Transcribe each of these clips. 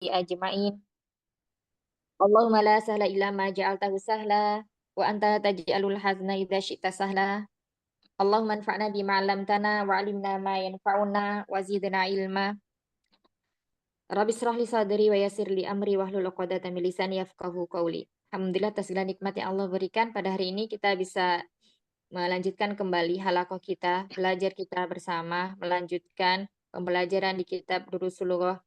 أجمعين. اللهم لا سهل إلا ما جعلته سهلا وأنت تجعل الحزن إذا شئت سهلا. اللهم انفعنا بما علمتنا وعلمنا ما ينفعنا وزدنا علما. Rabbi israh li sadri wa yassir li amri wahlul 'uqdatam min lisani yafqahu qawli. Alhamdulillah atas segala nikmat yang Allah berikan pada hari ini kita bisa melanjutkan kembali halaqah kita, belajar kita bersama, melanjutkan pembelajaran di kitab Durusul Lughah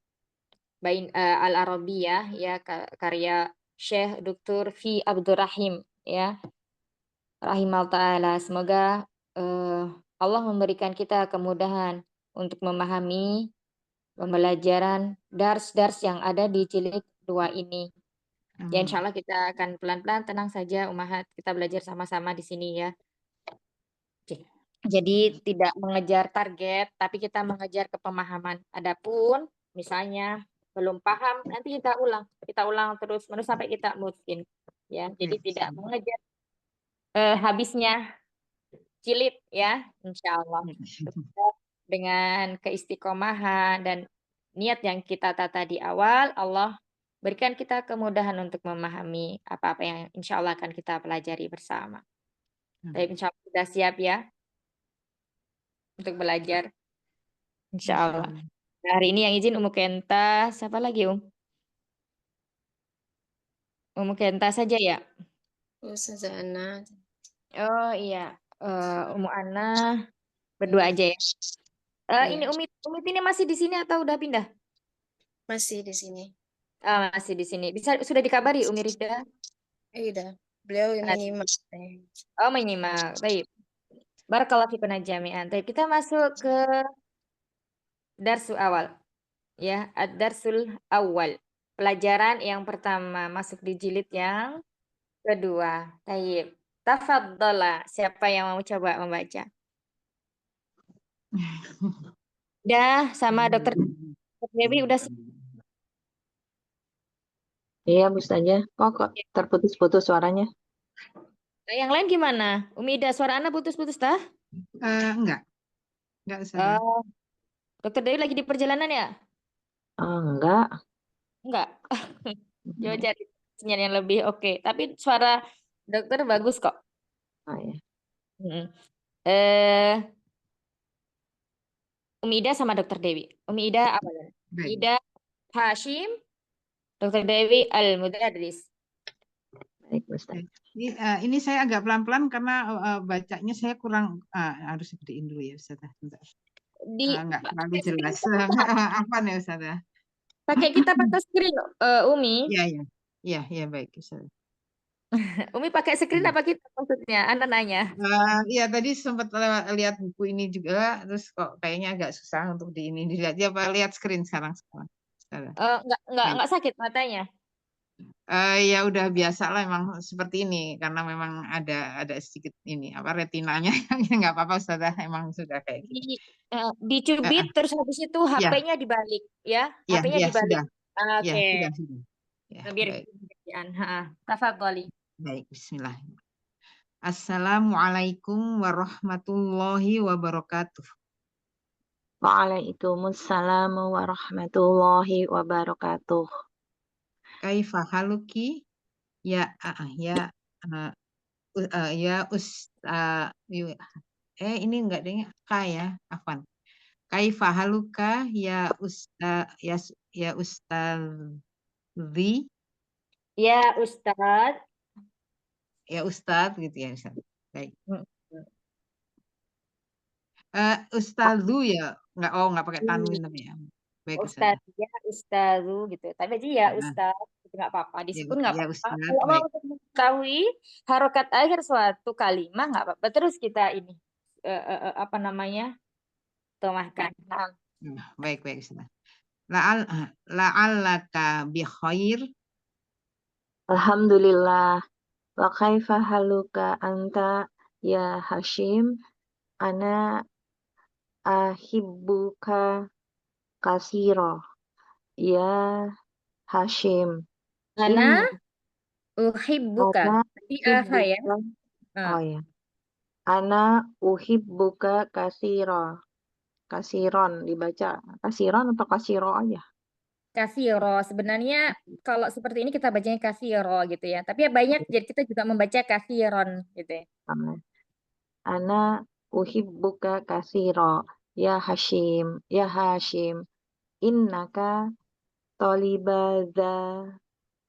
Al-Arabiyah ya karya Syekh Dr. Fi Abdurrahim ya rahimahullah taala. Semoga Allah memberikan kita kemudahan untuk memahami pembelajaran dars-dars yang ada di jilid 2 ini. Ya insya Allah kita akan pelan-pelan, tenang saja Ummahat, kita belajar sama-sama di sini ya. Jadi tidak mengejar target, tapi kita mengejar kepemahaman. Adapun misalnya belum paham, nanti kita ulang terus menerus sampai kita mungkin. Ya, jadi tidak mengejar habisnya jilid ya, insya Allah. Dengan keistiqomahan dan niat yang kita tata di awal, Allah berikan kita kemudahan untuk memahami apa-apa yang insya Allah akan kita pelajari bersama. Baik, insya Allah sudah siap ya untuk belajar. Insya Allah. Nah, hari ini yang izin Umu Kenta, siapa lagi Umu Kenta saja ya? Ustazah Ana. Oh iya, Umu Ana berdua aja ya. Ini Iya. Umit ini masih di sini atau udah pindah? Masih di sini. Masih di sini. Sudah dikabari Umi Rifda? Udah. Beliau menyimak. Oh menyimak. Baik. Barakallahu fikum jami'an. Baik, kita masuk ke darsu awal. Ya, ad-darsul awal. Pelajaran yang pertama masuk di jilid yang kedua. Baik. Tafadhala. Siapa yang mau coba membaca? Udah sama Dokter Dewi udah Iya, Ustazah. Kok terputus-putus suaranya? yang lain gimana? Umi Ida, suara Anda putus-putus tah? Enggak Ustazah. Oh, Dokter Dewi lagi di perjalanan ya? Enggak. Enggak. Coba cari sinyal yang lebih oke. Tapi suara dokter bagus kok. Oh, ya. Eh, Umi Ida sama Dokter Dewi. Umi Ida apa ya? Umi Ida Hashim, Dokter Dewi Al-Mudarris. Baik, Ustaz. Ini saya agak pelan-pelan karena bacanya saya kurang harus gedein dulu ya Ustazah. Enggak terlalu jelas. Apa nih Ustazah? Kita pakai screen Umi. Iya baik Ustazah. Umi pakai screen apa kita maksudnya? Anda nanya. Iya tadi sempat lihat buku ini juga, terus kok kayaknya agak susah untuk dilihat. Ya lihat screen sekarang. Enggak sakit matanya. Ya udah biasa lah emang seperti ini karena memang ada sedikit ini retinanya yang nggak apa-apa Ustazah, emang sudah kayak gitu. Dicubit terus habis itu HP-nya dibalik ya. HP-nya dibalik. Oke. Sudah. Ya, Biar baik. Tafadhali. Baik, bismillah. Assalamualaikum warahmatullahi wabarakatuh. Waalaikumsalam warahmatullahi wabarakatuh. Kaifa haluki ya ini enggak deh ya afwan. Kaifa haluka ya ustadzi. Ya Ustadz. Ya Ustadz gitu ya Ustadz. Baik. Ustadzu ya nggak pakai tanwin tapi ya. Baik Ustadz ya Ustadzu gitu. Tapi aja ya Ustadz itu nggak apa-apa. Disebut nggak apa-apa. Kalau mau untuk mengetahui harokat akhir suatu kalimat nggak apa-apa. Terus kita ini apa namanya? Tomahkan. Baik Ustaz. La'allaka bi khair. Alhamdulillah. Wa kaifa haluka anta ya Hashim? Ana ahibbuka kasiro. Ya Hashim. Ana uhibbuka. Tadi aha ya. Oh ya. Ana uhibbuka kasiro. Kasiron dibaca kasiron atau kasiro aja? kasiro. Sebenarnya kalau seperti ini kita bacanya kasiro gitu ya. Tapi ya banyak, jadi kita juga membaca kasiron gitu ya. Ana uhibbuka kasiro. Ya Hashim. Ya Hashim. Innaka tolibaza.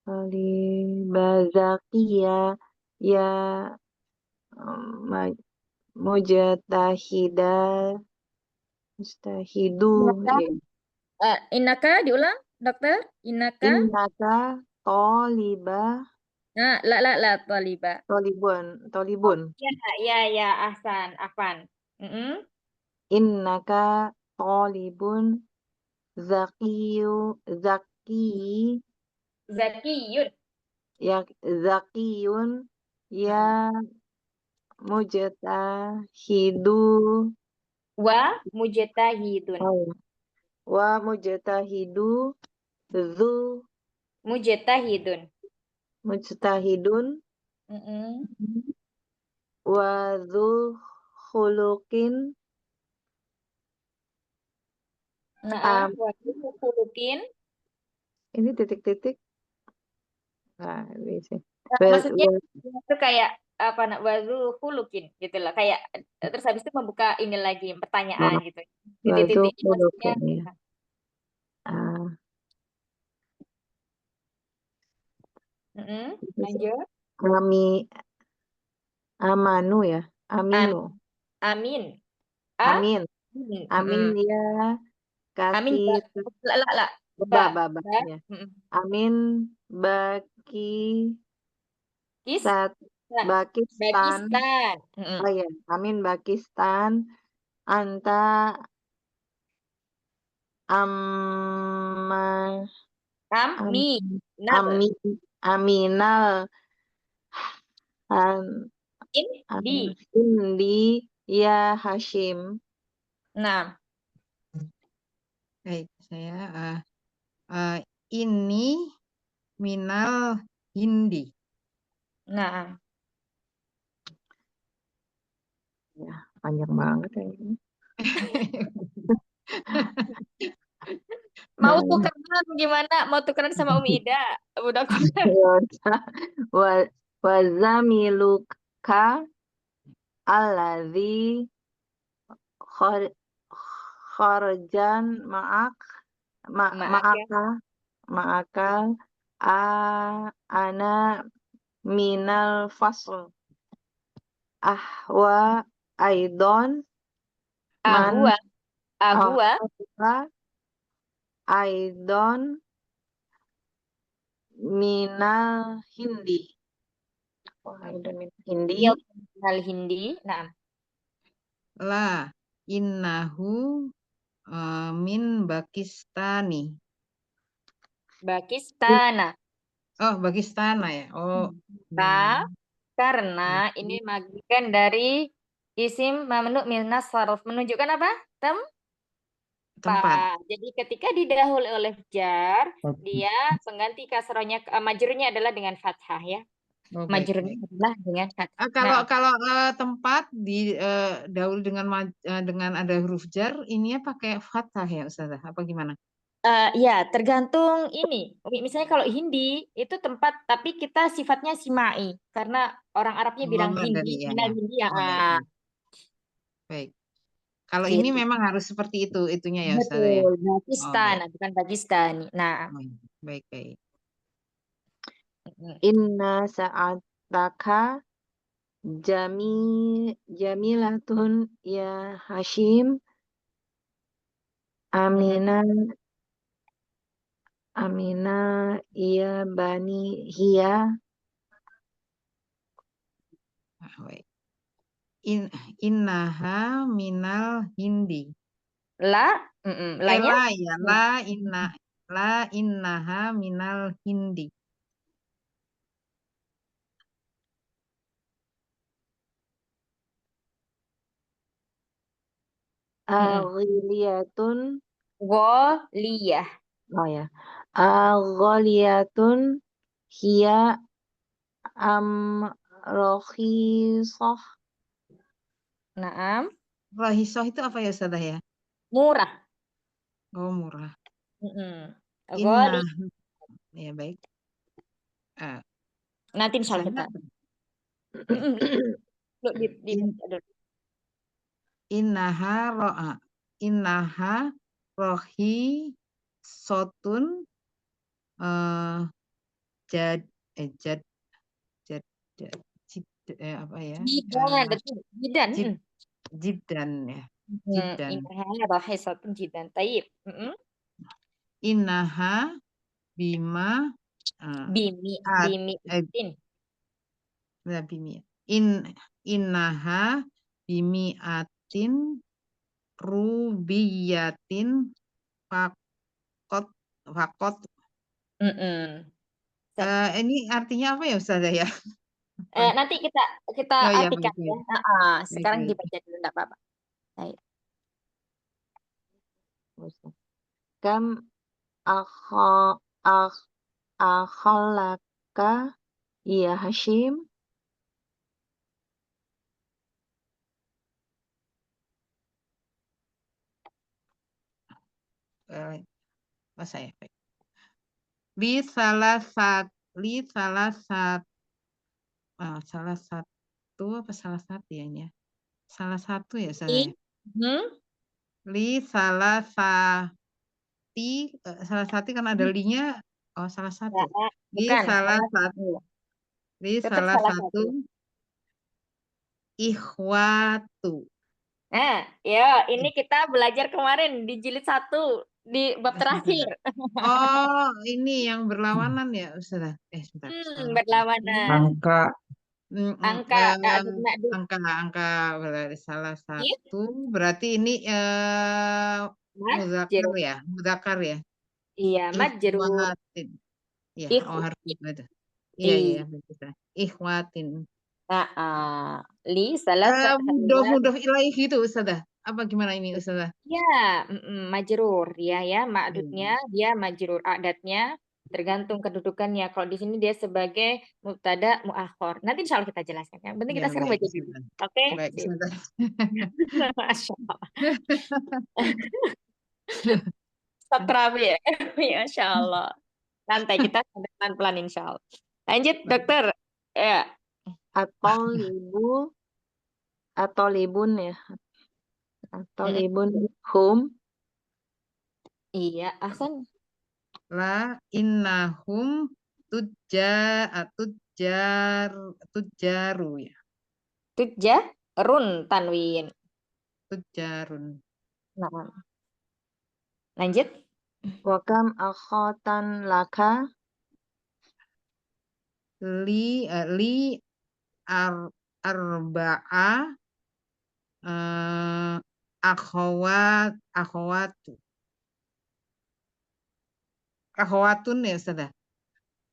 Tolibazakiya. Ya ma- mujtahida. Mustahidu. Innaka, Ya. innaka diulang, dokter. Innaka, Innaka toliba. la, toliba. Tolibun. Ya, Ahsan, Afan. Mm-mm. Innaka tolibun zaki Zakiyun. ya zakiyun ya mujtahidu Wa mujtahidun. oh, wa mujtahidu zu Mujtahidun. mujtahidun Mm-mm. wa zu khuluqin Nah, am wa khuluqin. ini titik-titik nah ini sih Maksudnya itu kayak apa nak wazu khuluqin gitu lah, kayak terus habis itu membuka ini lagi pertanyaan gitu. wa zu Titik-titik ini maksudnya khuluqin ya lanjut. ami amanu ya aminu Amin. amin amin Mm-mm. ya Amin kasih la. baba Ba. ya Mm-mm. amin baki Kis. sat Pakistan Pakistan. Mm-mm. oh ya amin Pakistan anta amma Ami. am- Nal. ami aminal an, Di. indi ya Hashim Nah. Baik, saya ini minal Hindi. Nah. ya panjang banget ya ini. Mau tukeran gimana? Mau tukeran sama Umi Ida, Bu Dokter. wa wazamiluka alladzi khar- kharajan ma'ak Maaf ya. ma'aka ana minal fasl ahwa aidon man Ahua. Ahua. ahwa aidon minal hindi aidon min hindi Iya, Al Hindi. Nah. La innahu min Pakistani. Pakistan. Oh, Pakistana ya. Oh, Karena ini bagian dari isim mamnu minas sarf, menunjukkan apa? tempat. Jadi ketika didahului oleh jar, dia pengganti kasrohnya majrurnya adalah dengan fathah ya. Oh, baik, Majrurnya baik. adalah dengan fathah. Kalau tempat di dahulu dengan ada huruf jar, ininya pakai fathah ya Ustazah? Apa gimana? Ya, tergantung ini. Misalnya kalau Hindi itu tempat, tapi kita sifatnya simai karena orang Arabnya bilang Oh, Hindi, dari ya. minal Hindi ya. Oh, baik. Baik. Kalau ini Gitu. memang harus seperti itunya ya Ustazah ya. Betul, Oh, Pakistan, baik. bukan Pakistani. Nah, Baik, baik. inna sa'ataka jamilatun ya Hashim Amina ya bani hiya Baik. Innaha minal Hindi. la, lanya La ya, la innaha minal Hindi. aghiliyatun goliyah. oh ya aghaliyatun hiya amrohisah Naam, Rahisoh itu apa ya Ustazah ya? murah. Oh, murah. Inna, Ghali. ya baik. Nanti insya Allah Saya kita. Dulu in- dulu. innaha rohi sotun jad jad jad apa ya? Jidan, betul. Jidan. Jid- Jiddan ya. Jiddan. Innaha rahisatun jidan. Taib. Innaha bima Bimi, at- bimi, tin. bimi. Innaha bimiatin rubiyatin fakot. Ini artinya apa ya Ustazah ya? Nanti kita Oh, ya, artikan baik, ya. Sekarang baik. dibaca dulu, enggak apa-apa. Baik. Kam akhalaka ya Hashim. Saya baik. Li salah satu apa salah satu ya ini ya? Salah satu ya saya. Li salah satu kan ada linya. Oh, salah satu. Li Bukan, salah salah satu. Li Tetap salah salah satu ikhwatu. Ya, ini kita belajar kemarin di jilid 1 di bab terakhir. Oh, ini yang berlawanan ya, Ustazah. Sebentar. Berlawanan. Angka. Angka, Angka berarti salah satu. Berarti ini muzakkar ya, Iya, majrur. Ikhwatin. Ya, harus itu. Iya, betul. Ikhwatin. Li salah Mudah ilaih gitu, Ustazah. Apa gimana ini, Ustazah? Ya, majrur ya, ma'dudnya dia majrur, adatnya tergantung kedudukannya. Kalau di sini dia sebagai mubtada muakhor. Nanti insya Allah kita jelaskan. Yang penting kita sekarang baca dulu. Oke? Baik, sebentar. Masya Allah. Satrabi ya. Masya Allah. Santai, kita pelan-pelan insya Allah. Lanjut, dokter. Ya. Atau libun ya. Atau libun hum. Iya, Ahsan. La innahum tujjaru ya. Tujjarun tanwin. Tujjarun. Nah. Lanjut. Wakam akhatan laka. Li arba'a akhwatun ya Ustazah.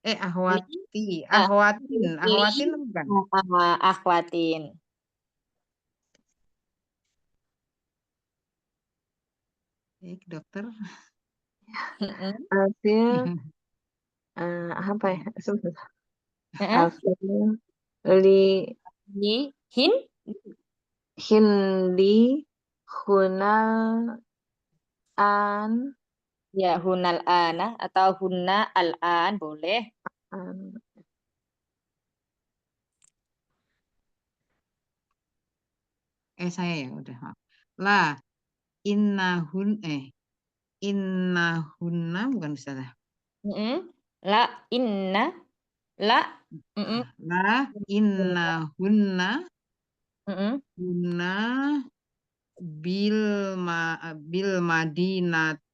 Akhwatin bukan. Akhwatin. Baik, dokter. Alfil apa ya? Sebentar. Alfil hindi hunal an. Ya, hunal ana atau hunna al-an boleh. Saya ya udah. La innahunna bukan Ustazah. La inna la innahunna hunna bil madinati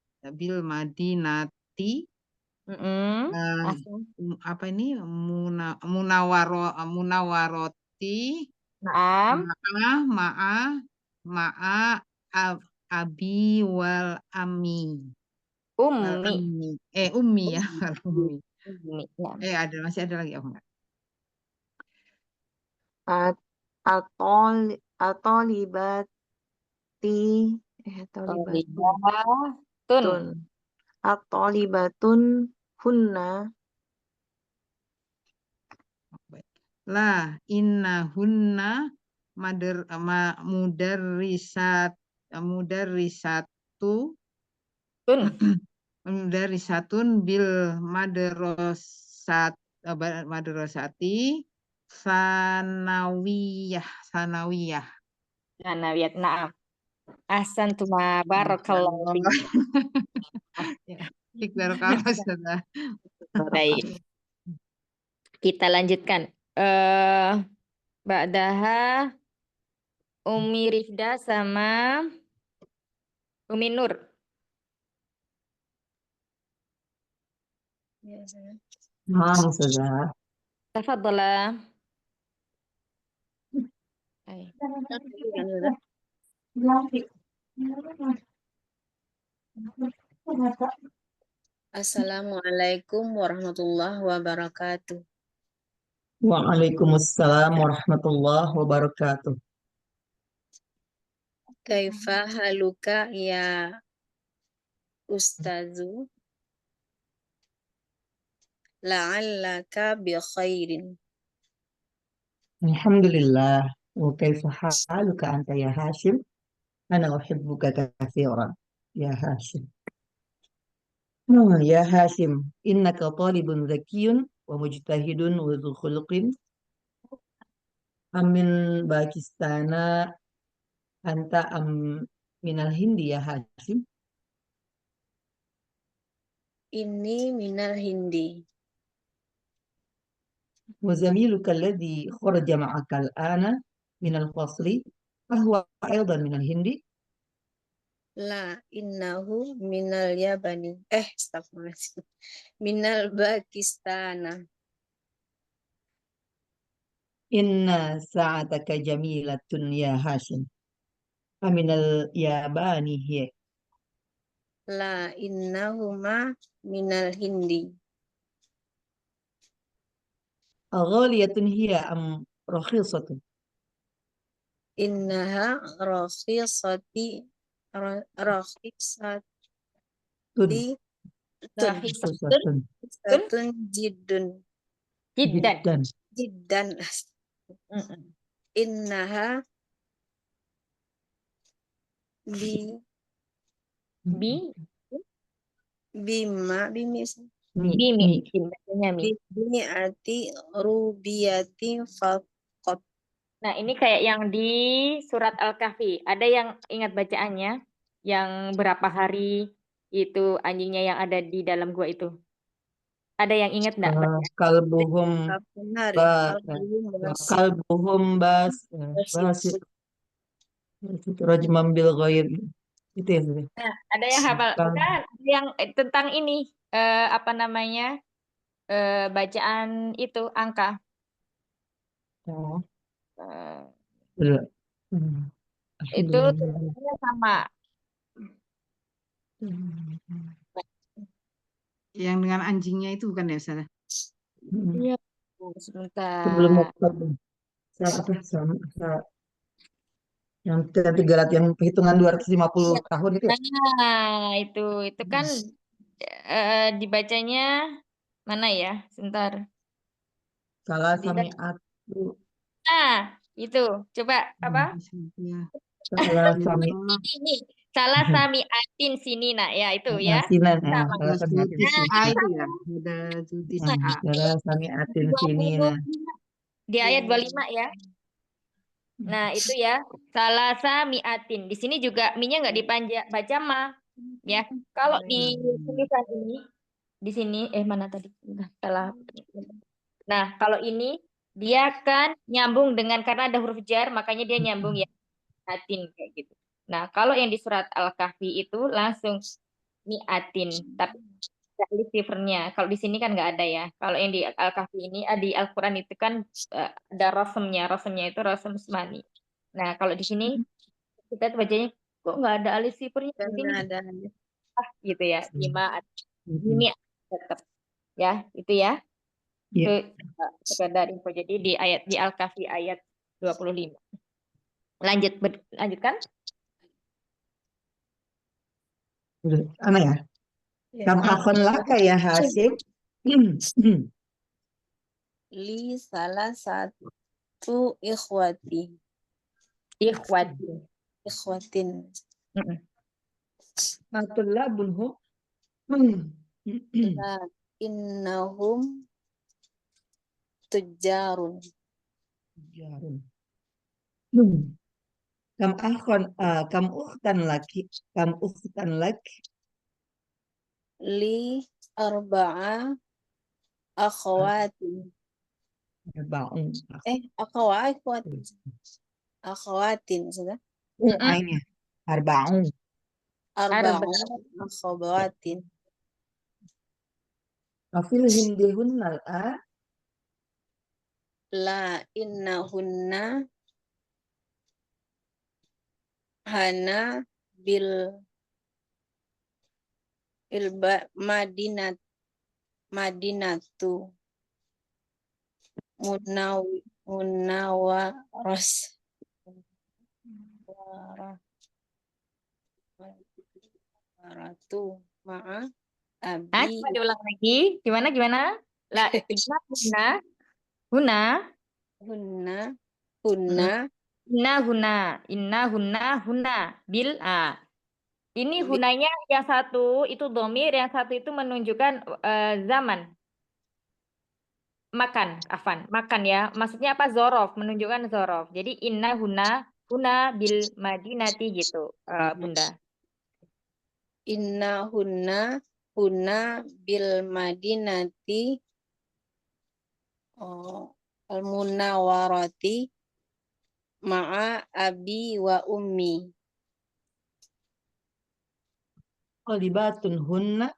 apa ini munawaroti ma'a abi wal ami. Ummi ya. Masih ada lagi apa enggak? Atau libati atau libatun hunna. La innahunna mudarrisatu Mudarisatun bil madrasati sanawiyah. Nah, lihat, naam. Ahsantuma barakallahu fiik. Ya, barakallahu Ustazah. Baik, kita lanjutkan. Ba'daha Umi Rifda sama Umi Nur. Ya, saya. Naam, Ustazah. Tafadhala. Ay. Assalamualaikum warahmatullahi wabarakatuh. Waalaikumsalam warahmatullahi wabarakatuh. Kaifa haluka ya Ustazu? La'allaka bi khairin. Alhamdulillah. Wa kaifa haluka anta ya Hashim? Ana uhibbuka katsiran. Ya Hashim. Ya Hashim, innaka talibun zakiyun wa mujtahidun wa dhu khuluqin. Amin Pakistana anta minal Hindi ya Hashim. Ini minal Hindi. وزميلك الذي خرج معك الآن من الفصل فهو أيضا من الهند. La innahu minal Yabani. Astagfirullahaladzim. Minal Pakistana. إن ساعتك جميلة يا هاشم فمن اليابان هي. La innahuma minal Hindi. غالية هي أم رخيصة؟ Innaha rakhisati Rahisatun satun jiddun jiddan. جدا. jiddan. Mm-mm. Innaha Bi bima مي bimi مي bacanya mi. bimi'ati rubiyati faqat. Nah, ini kayak yang di surat Al-Kahfi. Ada yang ingat bacaannya? Yang berapa hari itu anjingnya yang ada di dalam gua itu? Ada yang ingat enggak? kalbuhum Hari ba kalbuhum bas rajman bil ghaib. Itu ya sudah. Nah, ada yang hafal? Bukan, ada yang tentang ini apa namanya? Bacaan itu angka. Oh, Eh, sudah. itu Alhamdulillah. tulisannya sama. Yang dengan anjingnya itu bukan ya Ustazah? Iya. Sebelum Sebentar. yang 300 yang perhitungan 250 tahun itu ya? Nah, itu kan dibacanya mana ya? Sebentar. Salah Bisa. sami atu. Nah, itu. Coba apa? Salah sami Ini. Salah sami atin sini nak ya itu ya. asinan ya. Sama. Salah sami atu. Itu ya. Ada Judis A. Salah sami atin sini nah. Di ayat 25 ya. Nah, itu ya. Salasa mi'atin. Di sini juga mi-nya nggak dipanjang baca ma. Ya. Kalau di tulisan ini di sini mana tadi? Salah. Nah, kalau ini dia kan nyambung dengan karena ada huruf jar, makanya dia nyambung ya mi'atin kayak gitu. Nah, kalau yang di surat Al-Kahfi itu langsung mi'atin, tapi ada alif sifrnya. Kalau di sini kan nggak ada ya. Kalau yang di Al-Kahfi ini, di Al-Quran itu kan ada rasemnya. Rasemnya itu rasem semani. Nah, kalau di sini kita tuh bacanya kok nggak ada alif sifrnya di sini Karena ada gitu ya. Ini tetap ya, itu ya. Iya. Itu sekedar info. Jadi di Al-Kahfi ayat 25. Lanjutkan. Ana ya. Kam akhon laka ya Hasim. li salah satu ikhwatin. Ikhwati. Ikhwatin. Matulabun hum. Innahum tujjarun. Jarun. Kam akhon, kam ukhtan laki, kam ukhtan laki. Li arba'a akhawatin. Arba'un. Akhawatin. Akhawatin sudah. Ainnya. Arba'un. Arba'u akhawatin. Afil hindihunna La innahunna hana bil madinatu munawaras waratu ma'a abi Coba diulang lagi. Gimana? La huna hunna huna bil ini hunanya yang satu itu domir, yang satu itu menunjukkan zaman makan ya, maksudnya apa, zorof, menunjukkan zorof. Jadi inna huna bil madinati gitu, Bunda. hunna bil madinati al munawarati ma'a abi wa ummi. Qalibatun hunna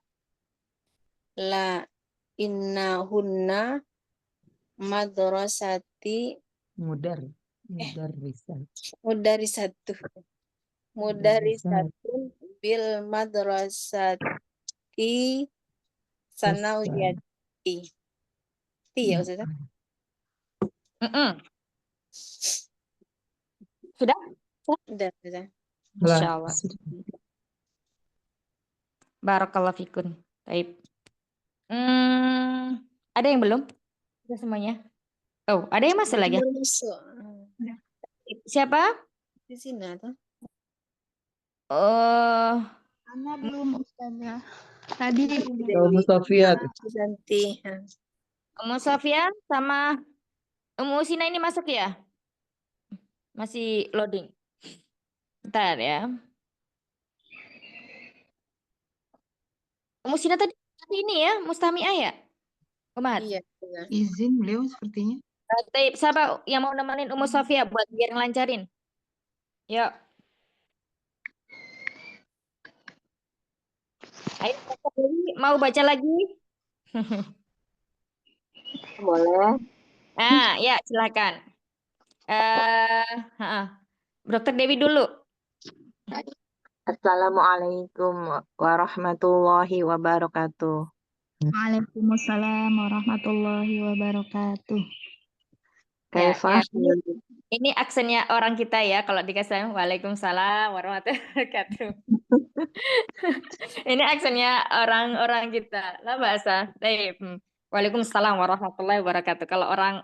La innahunna madrasati mudarrisan. mudarisatun bil madrasati sanawiyati. Ya Ustazah? Sudah? Sudah, Ustazah. Insyaallah. Barakallahu fikun. Baik. Ada yang belum? Sudah semuanya? Oh, ada yang masuk lagi? Baru masuk. Siapa? Di sini atau? Ana belum Ustazah. Tadi Ummu Sofia. Nanti. Ummu Sofia sama Ummu Sina ini masuk ya? Masih loading. Bentar ya. Ummu Sina tadi ini ya, Mustami'ah ya? Umat. Iya, Ustazah. Izin beliau sepertinya. Taib, siapa yang mau nemenin Ummu Sofia buat biar ngelancarin? Yuk. Ayo, mau baca lagi? Boleh. Ya silakan. Dokter Dewi dulu. Assalamualaikum warahmatullahi wabarakatuh. Waalaikumsalam warahmatullahi wabarakatuh. Kaifah? Ini aksennya orang kita ya, kalau dikasih Waalaikumsalam warahmatullahi wabarakatuh. Ini aksennya orang-orang kita. Lah bahasa. Waalaikumsalam warahmatullahi wabarakatuh. Kalau orang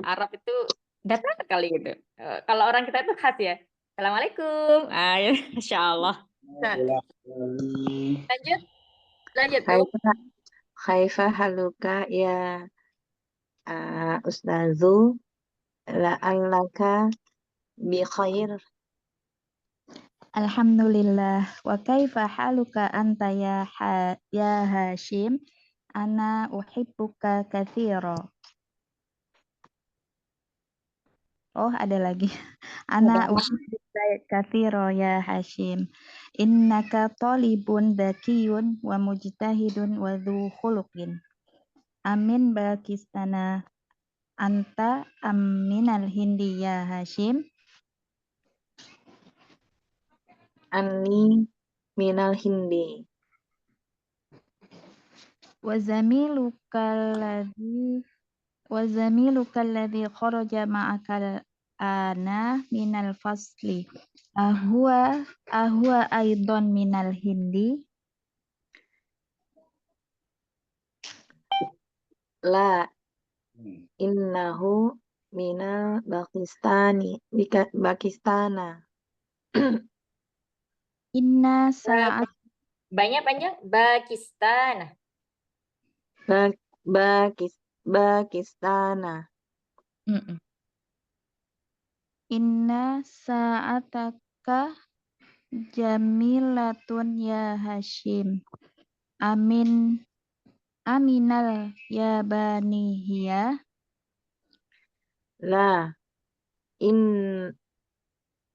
Arab itu datar kali gitu. Kalau orang kita itu khas ya. Assalamualaikum. Ya, Masya Allah. Nah, lanjut tuh. Kaifah haluka ya Ustazu la'allaka bi khair. Alhamdulillah. Wa kaifa haluka anta ya Hashim? Ana uhibbuka katsira. Oh, ada lagi. Ana uhibbuka katsira ya Hashim. Innaka talibun dakiyun wa mujtahidun wa dzu khuluqin. Amin Pakistana anta aminal hindi ya Hashim. Anni minal hindi. Wa zamiluka alladhi kharaja ma'aka ana minal fasli. Ahwa aidan minal hindi. La innahu minal Pakistana. Inna sa'at Banyak-banyak Pakistan. Pakistana. Inna sa'ataka jamilatun ya Hashim. Aminal ya bani hiya. La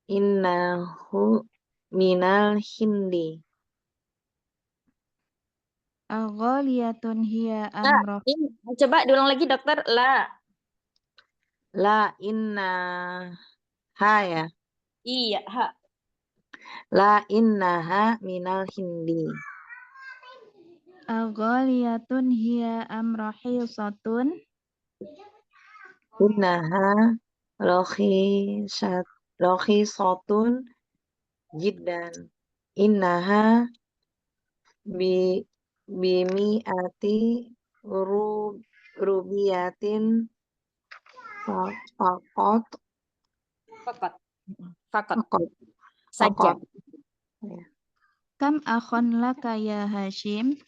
innahu minal hindi. Aghaliyatun hiya Nah, amroh. coba diulang lagi dokter. La innaha ya. Iya, ha. La innaha minal hindi. Aghaliyatun hiya amrohisatun. Innaha rakhisatun jiddan. Innaha bimi'ati rubiyatin faqat Fakot. faqat Saja. faqat. Kam akhon laka ya Hashim.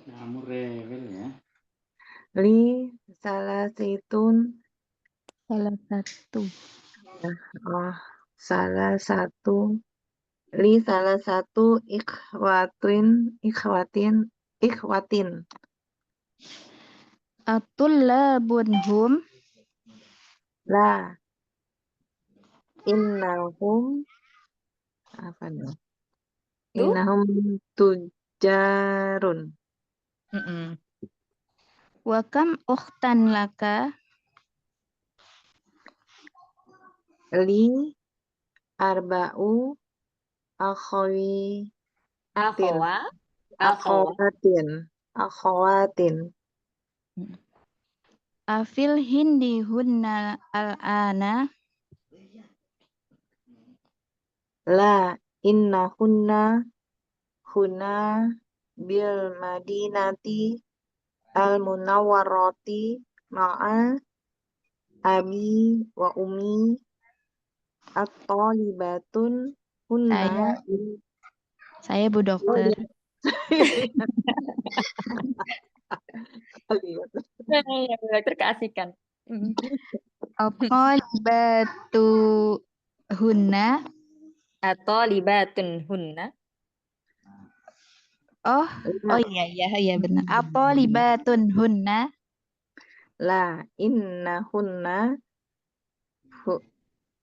Kamu rewel ya. Li salasitun Salah satu. salah satu ikhwatin Atullabun hum. la innahum apa nih? Innahum tujarun. Wa kam ukhtan laka. Li arba'u akhawi Akhawa. akhawatin Afil hindi hunna al-ana. la innahunna huna bil madinati al munawwarati ma'a abi wa umi at-talibatun hunna Saya Bu Dokter. Dokter keasikan. At-talibatu hunna. Atau libatun hunna. Oh iya benar. At-talibatun hunna. La innahunna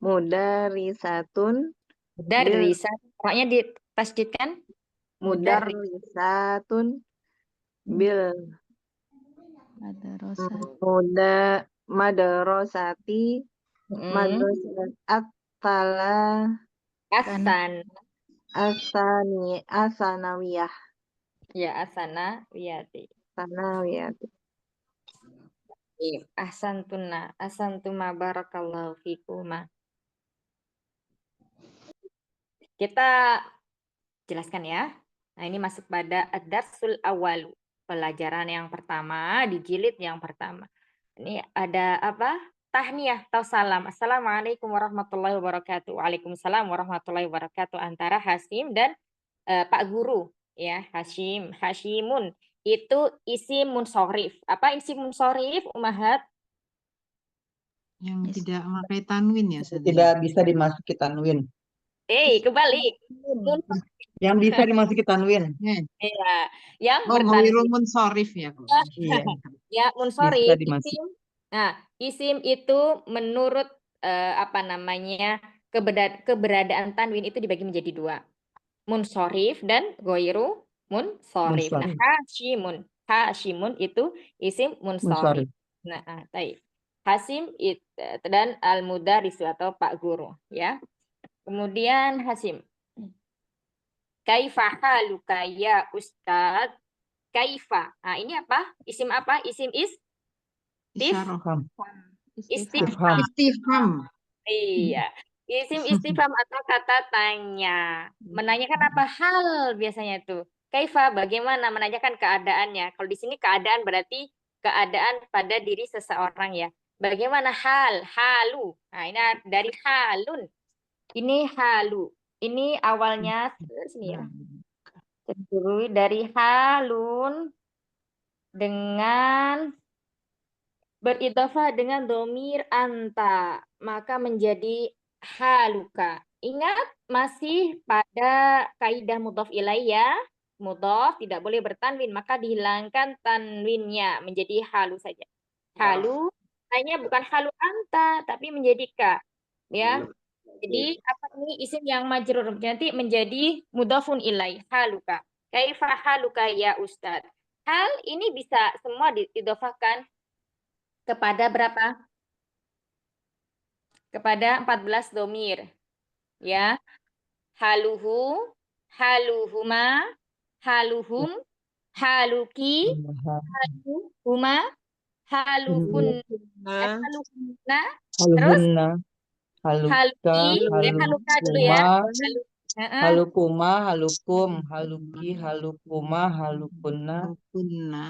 mudarisatun Mudarrisat. Pokoknya ditasdidkan. mudarisatun bil madrasati asanawiyah. Ya, asanawiyati. Ahsantuma barakallahu fikuma. Kita jelaskan ya. Nah, ini masuk pada ad-darsul awalu. Pelajaran yang pertama di jilid yang pertama. Ini ada apa? Tahniyah atau salam. Assalamualaikum warahmatullahi wabarakatuh. Waalaikumsalam warahmatullahi wabarakatuh antara Hashim dan Pak Guru ya. Hashimun itu isim munsorif. Apa isim munsorif, Umahat? Yang tidak memakai tanwin ya, Ustaz? Tidak bisa dimasuki tanwin. Kebalik. Yang bisa dimasuki tanwin. Iya, yang Ghairul munsorif ya, Bu. Iya. Ya, Bisa munsorif dimasuki. isim. Nah, isim itu menurut apa namanya keberadaan tanwin itu dibagi menjadi dua. Munsorif dan ghairu munsorif. Nah, Hashimun itu isim munsorif. Nah, baik. Hasim dan al-mudarris atau Pak Guru ya. Kemudian Hasim. Kaifa haluka ya Ustadz? Kaifa. Nah, ini apa? Isim apa? Isim Isyarah. istifham. Iya. Isim istifham atau kata tanya. Menanyakan apa hal biasanya tuh. Kaifa, bagaimana, menanyakan keadaannya. Kalau di sini keadaan berarti keadaan pada diri seseorang ya. Bagaimana halu. Nah, ini dari halun. Ini halu. Ini awalnya sini ya. Terdiri dari halun dengan beridhofah dengan domir anta, maka menjadi haluka. Ingat masih pada kaidah mudhof ilaih ya. Mudhof tidak boleh bertanwin, maka dihilangkan tanwinnya menjadi halu saja. Halu hanya bukan halu anta tapi menjadi ka. Ya. Jadi apa ini isim yang majrur nanti menjadi mudhofun ilaih haluka. Kaifa haluka ya Ustaz? Hal ini bisa semua diidhofahkan kepada berapa? Kepada 14 domir. Ya. Haluhu, haluhuma, haluhum, haluki, haluhuma, halukun, Nah, halukunna, terus Haluhunna, haluka, haluki, haluka dulu ya. halukuma, Heeh. halukuma, halukum, haluki, halukuma, halukunna. Kunna.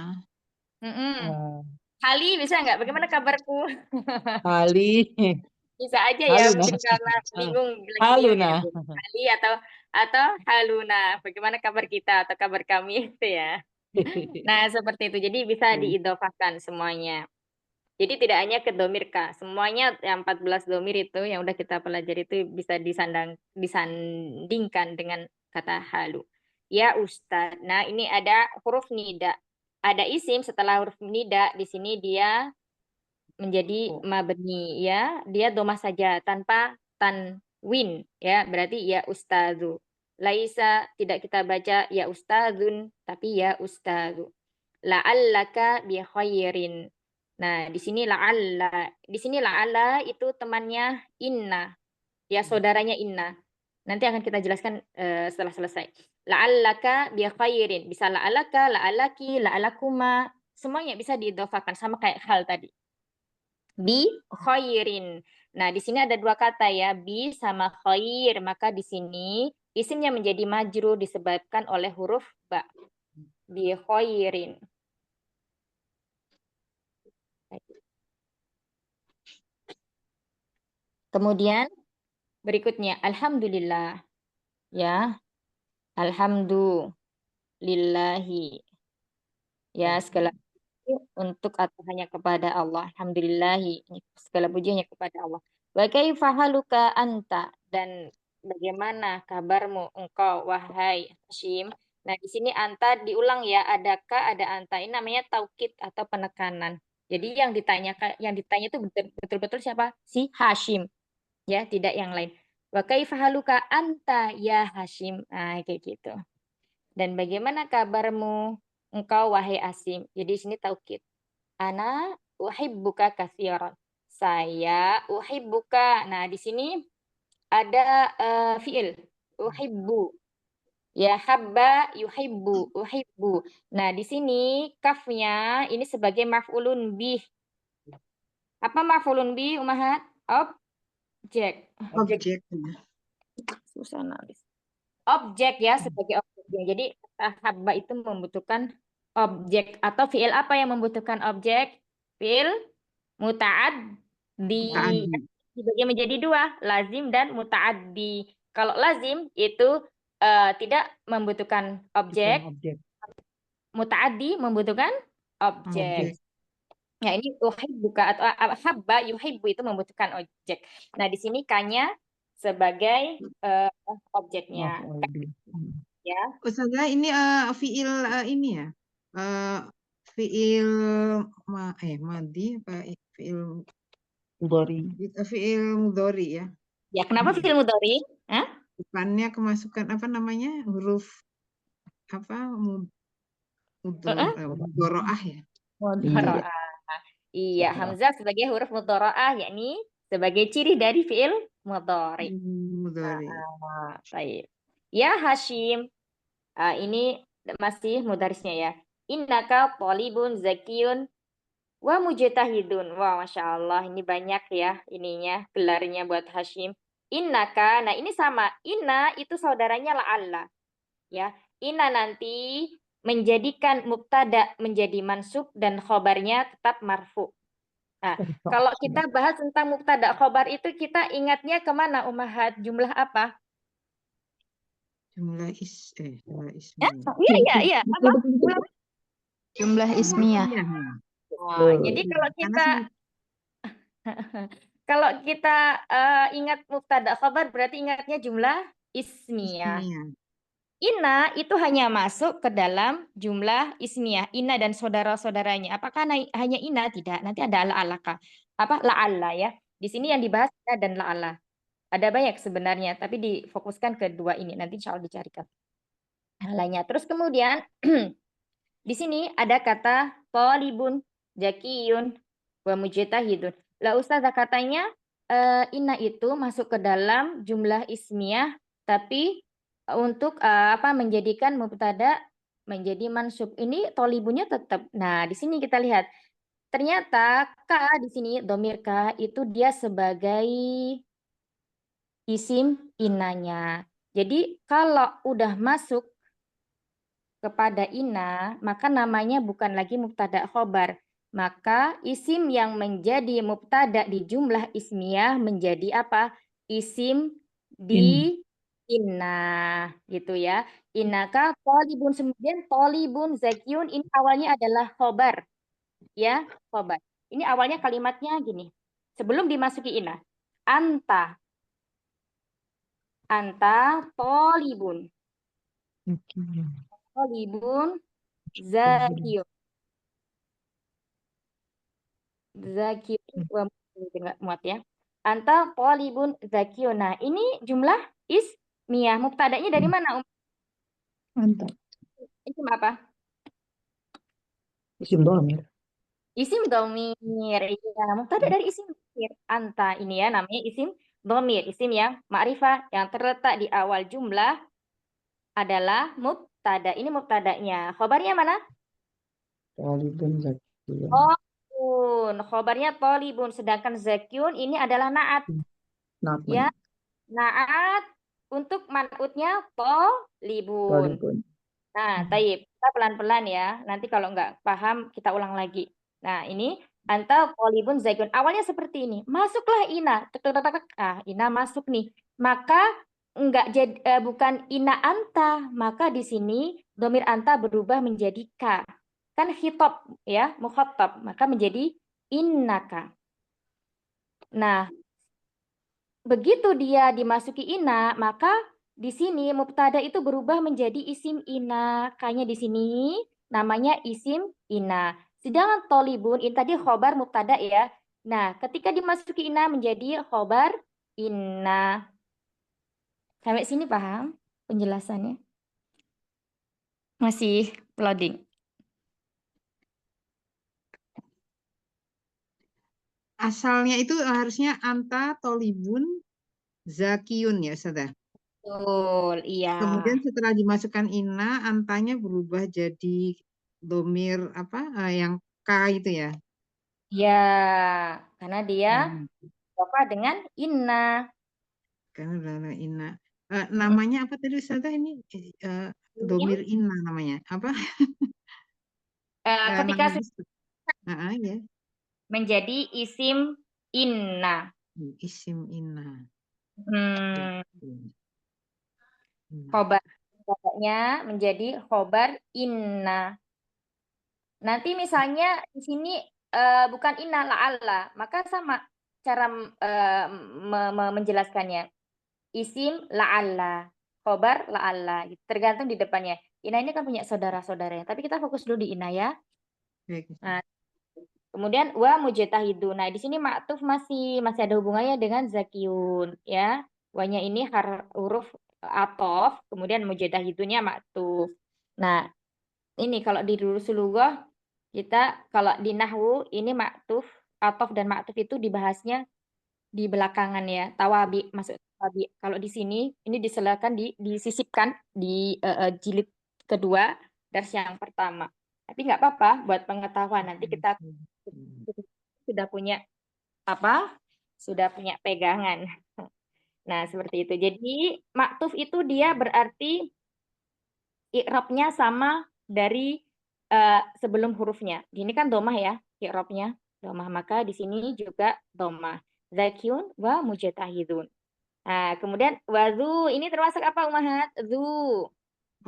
Mm-mm. eh, Hali bisa nggak? Bagaimana kabarku? Hali, Bisa aja ya, haluna, mungkin karena bingung lagi haluna. bingung ya. Hali atau haluna. Bagaimana kabar kita atau kabar kami itu ya. Nah, seperti itu. Jadi bisa diidhofahkan semuanya. Jadi tidak hanya ke domir ka, semuanya yang 14 domir itu yang udah kita pelajari itu bisa disandingkan dengan kata halu. Ya Ustadz. Nah, ini ada huruf nida. Ada isim setelah huruf nida, di sini dia menjadi mabni ya. Dia domah saja tanpa tanwin ya. Berarti ya ustadzu. Laisa tidak kita baca ya ustadzun tapi ya ustadzu. La'allaka bi khairin. Nah, di sini la'alla itu temannya inna. Ya, saudaranya inna. Nanti akan kita jelaskan setelah selesai. La'allaka bi khairin. Bisa la'allaka, la'allaki, la'allakuma. Semuanya bisa diidhofakan sama kayak hal tadi. Bi khairin. Nah, di sini ada dua kata ya, bi sama khair. Maka di sini isimnya menjadi majrur disebabkan oleh huruf ba. Bi khairin. Kemudian berikutnya alhamdulillah. Ya. Alhamdulillahi. Ya, segala puji untuk atau hanya kepada Allah. Alhamdulillahi. Segala puji hanya kepada Allah. Wa kaifa haluka anta, dan bagaimana kabarmu engkau wahai Hashim. Nah, di sini anta diulang ya, ada ka, ada anta. Ini namanya taukid atau penekanan. Jadi yang ditanya itu betul-betul siapa? Si Hashim. Ya, tidak yang lain. Wa kaifa haluka anta ya Hashim. Nah, kayak gitu. Dan bagaimana kabarmu engkau wahai Asim? Jadi di sini taukid. Ana uhibbuka katsiran. Saya uhibbuka. Nah, di sini ada fiil uhibbu. Ya habba yuhibbu, uhibbu. Nah, di sini kafnya ini sebagai maf'ulun bih. Apa maf'ulun bih, Umahat? Objek. Objek. Susah nulis. Objek ya, sebagai objeknya. Jadi habba itu membutuhkan objek atau fiil apa yang membutuhkan objek? Fiil muta'addi. Dibagi menjadi dua, lazim dan muta'addi. Kalau lazim itu tidak membutuhkan objek, muta'addi membutuhkan objek. Ya, ini uhibbuka atau habba yuhibbu itu membutuhkan objek. Nah, di sini kanya sebagai objeknya. Ya. Ustazah ini fiil ini ya. Fiil madi apa fiil Mudhari. Fiil mudhari ya. Ya, kenapa fiil mudhari? Depannya kemasukan apa namanya? Huruf apa? Mudharaah ya. Mudharaah. Iya, hamzah sebagai huruf mudharaah, yakni sebagai ciri dari fiil mudhari. Baik. Ya Hashim. Ini masih mudarisnya ya. Innaka thalibun zakiyun wa mujtahidun. Wah, Masya Allah, ini banyak ya ininya, gelarnya buat Hashim. Innaka, nah ini sama. Inna itu saudaranya la'alla. Ya, inna nanti menjadikan mubtada menjadi mansub dan khobarnya tetap marfu. Nah, kalau kita bahas tentang mubtada khobar itu kita ingatnya kemana Umahat? Jumlah apa? Jumlah Ya, ismiyah. Iya. Apa? Ulang. jumlah ismiyah. Iya. Oh, jadi kalau Karena kita ingat mubtada khabar berarti ingatnya jumlah ismiyah. ismiyah. Ina itu hanya masuk ke dalam jumlah ismiyah. Ina dan saudara-saudaranya. Apakah hanya ina? Tidak. Nanti ada ala-alaka. Apa? La'alla ya. Di sini yang dibahas ina dan la'alla. Ada banyak sebenarnya, tapi difokuskan ke dua ini. Nanti insya Allah dicarikan hal lainnya. Terus kemudian di sini ada kata thalibun, zakiyun, wa mujtahidun. Lah Ustazah katanya inna itu masuk ke dalam jumlah ismiyah, tapi untuk menjadikan mubtada menjadi mansub. Ini thalibunnya tetap. Nah, di sini kita lihat. Ternyata ka di sini domir ka itu dia sebagai isim inanya. Jadi kalau udah masuk kepada ina, maka namanya bukan lagi mubtada khobar. Maka isim yang menjadi mubtada di jumlah ismiyah menjadi apa? Isim di inna gitu ya. Innaka thalibun, kemudian thalibun zakiyun ini awalnya adalah khobar. Ya, khobar. Ini awalnya kalimatnya gini. Sebelum dimasuki inna. Anta thalibun. Thalibun zakiyun. Zakiyun wa nggak muat ya. Anta thalibun zakiyun. Nah, ini jumlah ismiyah. Mubtadanya dari mana? Mantap. Isim apa? Isim dhamir. Isim dhamir. Iya, mubtada dari isim dhamir. Anta ini ya namanya isim dhamir. Isim yang ma'rifah yang terletak di awal jumlah adalah mubtada. Ini mubtadanya. Khobarnya mana? Talibun zakiyun. Tolibun. Khobarnya tolibun. Sedangkan zakyun ini adalah naat. Naat Ya, naat untuk man'utnya tolibun. Talibun. Nah, taib. Kita pelan-pelan ya. Nanti kalau nggak paham, kita ulang lagi. Nah, ini anta tolibun zakyun. Awalnya seperti ini. Masuklah ina. Tek, tek, tek, tek. Ah, ina masuk nih. Maka bukan ina anta. Maka di sini domir anta berubah menjadi ka. Kan khitab ya, mukhatab. Maka menjadi innaka. Nah, begitu dia dimasuki ina, maka di sini mubtada itu berubah menjadi isim ina. Kayaknya di sini namanya isim ina. Sedangkan tolibun ini tadi khobar mubtada ya. Nah, ketika dimasuki ina menjadi khobar inna. Sampai sini paham penjelasannya? Masih loading. Asalnya itu harusnya anta tolibun zakiyun ya, Ustazah. Betul, iya. Kemudian setelah dimasukkan inna, antanya berubah jadi domir yang ka itu ya. Ya, karena dia apa dengan inna. Karena udah inna. Namanya apa tadi Ustazah ini? Domir inna namanya. Apa? Ketika Ya. menjadi isim inna. Isim inna. Khobarnya menjadi khobar inna. Nanti misalnya di sini bukan inna la'alla, maka sama cara menjelaskannya. Isim la'alla, khobar la'alla, tergantung di depannya. Inna ini kan punya saudara-saudaranya, tapi kita fokus dulu di inna ya. Nah, kemudian wa mujtahidun. Nah, di sini ma'tuf masih ada hubungannya dengan zakiyun ya. Wanya ini huruf atof, kemudian mujtahidunnya ma'tuf. Nah, ini kalau di Rusulullah kita kalau di nahwu ini ma'tuf, atof dan ma'tuf itu dibahasnya di belakangan ya. Tawabi masuk tawabi. Kalau di sini ini disisipkan di jilid kedua dars yang pertama. Tapi nggak apa-apa buat pengetahuan nanti kita sudah punya sudah punya pegangan. Nah, seperti itu. Jadi maktuf itu dia berarti i'rabnya sama dari sebelum hurufnya. Ini kan domah ya, i'rabnya domah. Maka di sini juga domah. Zakyun wa mujtahidun. Nah, kemudian wazu ini termasuk apa Umahat? Zu.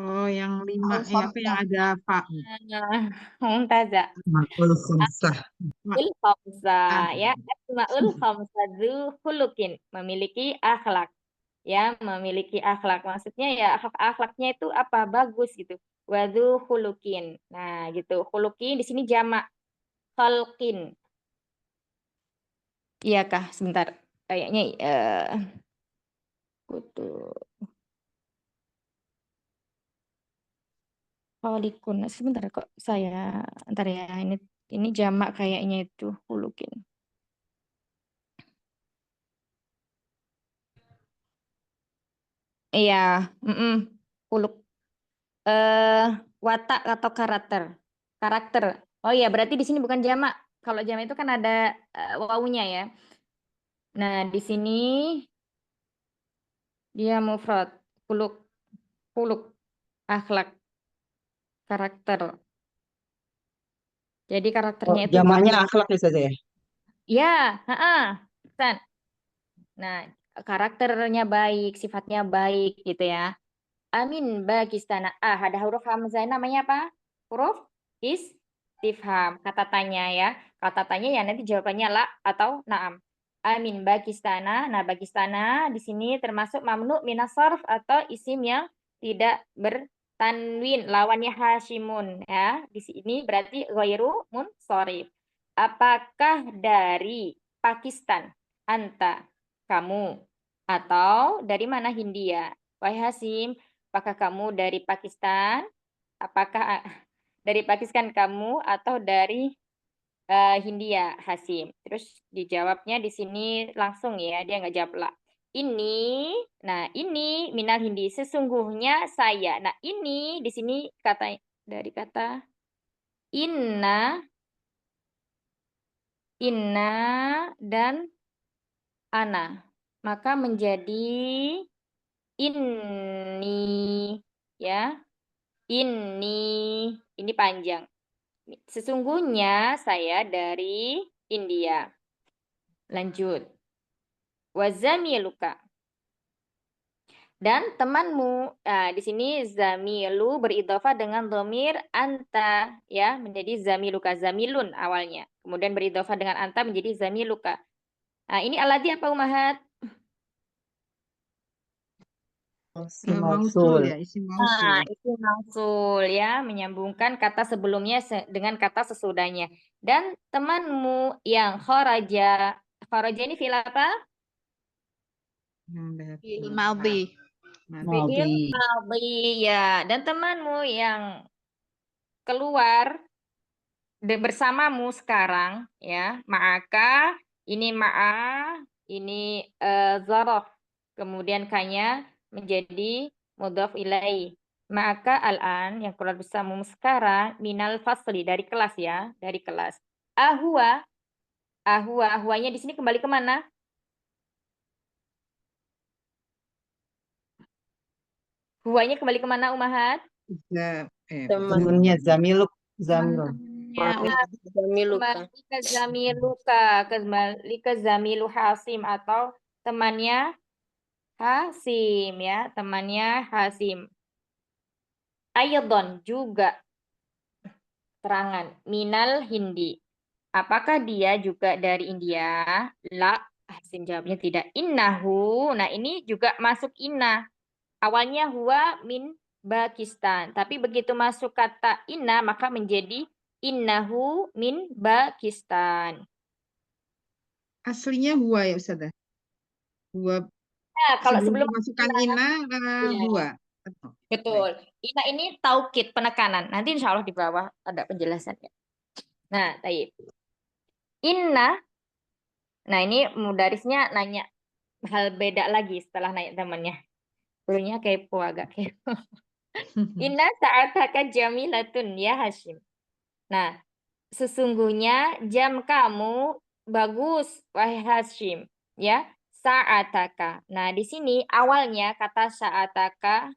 Oh, yang 5 apa yang ada Pak? Mumtazah. Ma'ul khamsah. Asmaul khamsah Ah, ya. Asmaul khamsah zu khuluqin, memiliki akhlak. Ya, memiliki akhlak. Maksudnya ya akhlaknya itu apa? Bagus gitu. Wazu khuluqin. Nah, gitu. Khuluqin di sini jamak khalqin. Iya kah? Sebentar. Kayaknya butuh khaliqun. Sebentar kok saya ntar ya ini jamak kayaknya itu khuluqin. Iya, khuluq. Watak atau karakter. Karakter. Oh iya, berarti di sini bukan jamak. Kalau jamak itu kan ada wawunya ya. Nah, di sini dia mufrad. Khuluq, khuluq, akhlak, karakter. Jadi Oh, karakternya itu jamaknya bagus. akhlak ya saja ya. Ya, heeh. San. Nah, karakternya baik, sifatnya baik gitu ya. Amin bagistana. Ada huruf hamzah namanya apa? Huruf istifham. Kata tanya ya. Kata tanya ya nanti jawabannya la atau naam. Amin bagistana. Nah, bagistana di sini termasuk mamnu minas sarf atau isim yang tidak bertanwin. Lawannya hasyimun ya. Di sini berarti ghairu munsharif. Apakah dari Pakistan? Anta, kamu. Atau dari mana Hindia? Wahai Hasim, apakah kamu dari Pakistan? Apakah dari Pakistan kamu atau dari Hindia, Hasim? Terus dijawabnya di sini langsung ya, dia nggak jawab lah. Ini minal Hindi sesungguhnya saya. Nah, ini di sini dari kata inna, inna dan ana. Maka menjadi ini ya. Ini panjang. Sesungguhnya saya dari India. Lanjut. Wazamiluka. Dan temanmu. Nah, di sini zamilu beridhofah dengan dhamir anta ya, menjadi zamiluka, zamilun awalnya. Kemudian beridhofah dengan anta menjadi zamiluka. Nah, ini alladzi apa Umahat? Isim mausul mausul. ya, isim mausul. Itu mausul ya, menyambungkan kata sebelumnya dengan kata sesudahnya. Dan temanmu yang kharaja. Kharaja ini fi'il apa? Yang dari Fi'il madhi. Fi'il Madhi. madhi ya. Dan temanmu yang keluar bersamamu sekarang ya, ma'aka, ini ma'a, ini zaraf. Kemudian kanya menjadi mudhaf ilaih. Maka al-an yang keluar bersamamu sekarang minal fasli dari kelas ya, dari kelas. Ahwanya di sini kembali kemana? Huwanya kembali kemana Umahat? Temennya zamiluk. Zamilun. Zamiluka. Kembali ke Zamilu Hasim atau temannya Hasim ya, temannya Hasim. Ayadon juga terangan minal Hindi. Apakah dia juga dari India? La, Hasim jawabnya tidak. Innahu. Nah, ini juga masuk inna. Awalnya huwa min Pakistan, tapi begitu masuk kata inna maka menjadi innahu min Pakistan. Aslinya huwa ya Ustazah. Huwa Nah, kalau sebelum dimasukkan inna, ina ya, huwa. betul. Inna ini taukid penekanan. Nanti insya Allah di bawah ada penjelasannya. Nah, baik. Inna. Nah, ini mudarisnya nanya hal beda lagi setelah nanya temannya. Dulunya kepo, agak kepo. Inna sa'ataka jamilatun ya Hashim. Nah, sesungguhnya jam kamu bagus, wahai Hashim. Ya, sa'ataka. Nah, di sini awalnya kata sa'ataka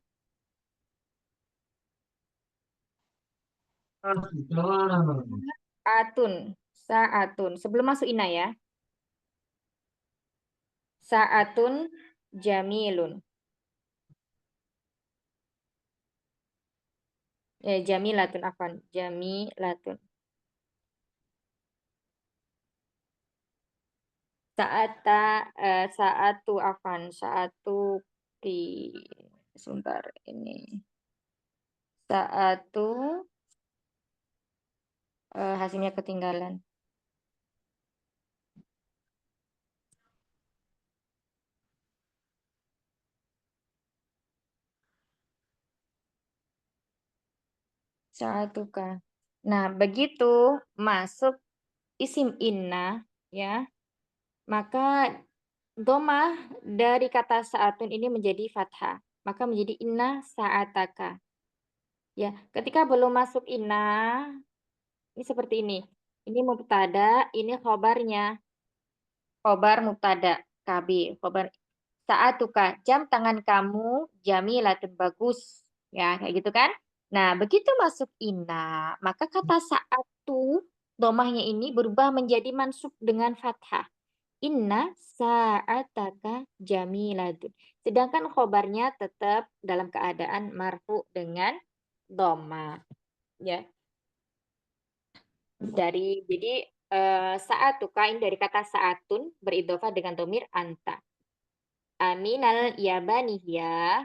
saatun. Sebelum masuk ina ya. Saatun jamilun. Jamilatun afwan, jamilatun. Saatu afwan, saatu sebentar ini. Saatu hasilnya ketinggalan. Saatuka. Nah, begitu masuk isim inna ya, maka domah dari kata saatun ini menjadi fathah, maka menjadi inna saataka. Ya, ketika belum masuk inna, ini seperti ini. Ini mubtada, ini khobarnya. Khobar mubtada, KB, khobar saatuka, jam tangan kamu jamilatun bagus. Ya, kayak gitu kan? Nah, begitu masuk inna, maka kata saatu domahnya ini berubah menjadi mansub dengan fathah. Inna sa'ataka jamilatun. Sedangkan khobarnya tetap dalam keadaan marfu dengan doma. Ya. Jadi saatuka ini dari kata saatun beridhofah dengan domir anta. Aminal yabaniyah.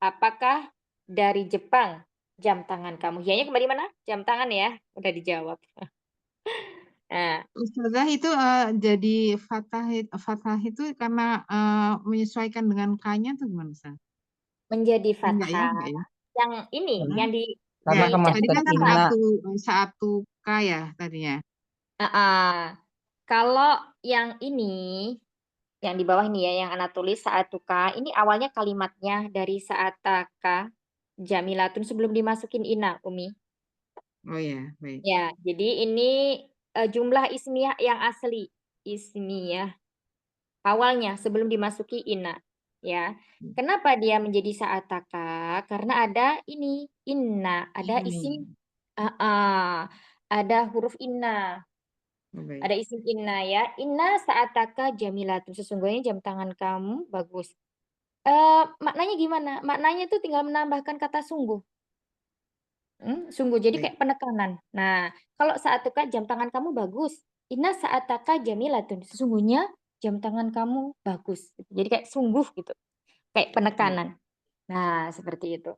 Apakah dari Jepang jam tangan kamu? Hianya kembali mana? Jam tangan ya. Udah dijawab. Nah, Ustazah itu jadi fathah itu karena menyesuaikan dengan K-nya tuh gimana Ustaz? menjadi Enggak ya, fathah. enggak ya. Yang ini, Karena yang di karena Ya, kemasukan tadi kan inna. satu K ya tadinya. Kalau yang ini, yang di bawah ini ya, yang anak tulis saatuka, ini awalnya kalimatnya dari saataka jamilatun sebelum dimasukin ina, Umi. Oh ya, baik. Ya, jadi ini jumlah ismiyah yang asli, ismiyah awalnya sebelum dimasuki ina, ya. Kenapa dia menjadi saataka? Karena ada ini inna, ada Ini. isim, ada huruf inna. Oh, baik. Ada isim inna ya. Inna saataka jamilatun. Sesungguhnya jam tangan kamu bagus. Maknanya gimana? Maknanya itu tinggal menambahkan kata sungguh. Sungguh. Jadi Baik. kayak penekanan. Nah, kalau saatuka jam tangan kamu bagus. Inna saataka jamilatun. Sesungguhnya jam tangan kamu bagus. Jadi kayak sungguh gitu. Kayak penekanan. Nah, seperti itu.